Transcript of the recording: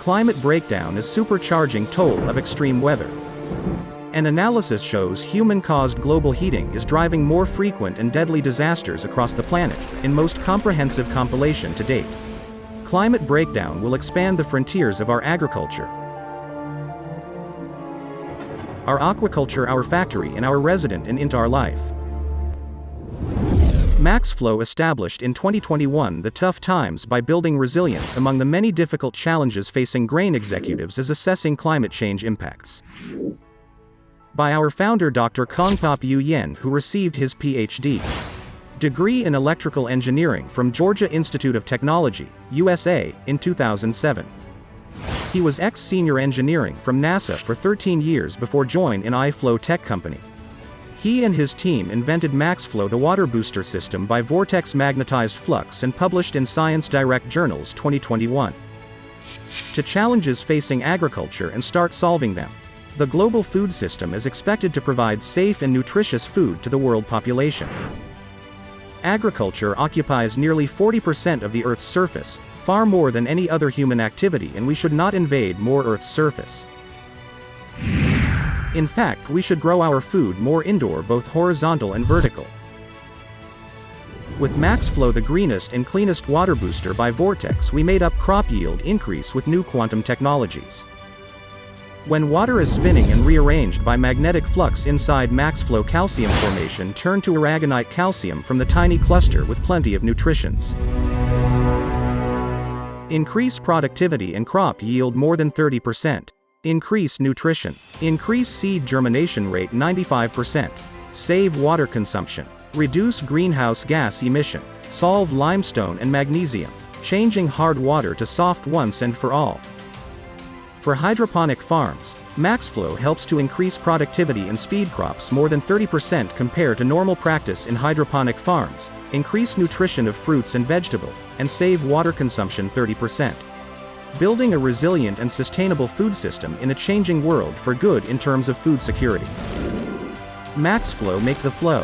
climate breakdown is supercharging toll of extreme weather. An analysis shows human-caused global heating is driving more frequent and deadly disasters across the planet, in most comprehensive compilation to date. Climate breakdown will expand the frontiers of our agriculture, our aquaculture, our factory, and our resident and into our life. Maxflow established in 2021 the tough times by building resilience among the many difficult challenges facing grain executives as assessing climate change impacts. By our founder Dr. Kongpop U-yen, who received his Ph.D. degree in electrical engineering from Georgia Institute of Technology, USA, in 2007. He was ex-senior engineering from NASA for 13 years before joining an iFlow tech company. He and his team invented Maxflow, the water booster system by vortex magnetized flux, and published in Science Direct Journals 2021. To challenges facing agriculture and start solving them. The global food system is expected to provide safe and nutritious food to the world population. Agriculture occupies nearly 40% of the Earth's surface, far more than any other human activity, and we should not invade more Earth's surface. In fact, we should grow our food more indoor, both horizontal and vertical. With Maxflow, the greenest and cleanest water booster by Vortex, we made up crop yield increase with new quantum technologies. When water is spinning and rearranged by magnetic flux inside Maxflow, calcium formation turn to aragonite calcium from the tiny cluster with plenty of nutritions. Increase productivity and crop yield more than 30%. Increase nutrition. Increase seed germination rate 95%. Save water consumption. Reduce greenhouse gas emission. Solve limestone and magnesium. Changing hard water to soft once and for all. For hydroponic farms, Maxflow helps to increase productivity and speed crops more than 30% compared to normal practice in hydroponic farms, increase nutrition of fruits and vegetable, and save water consumption 30%. Building a resilient and sustainable food system in a changing world for good in terms of food security. Maxflow, make the flow.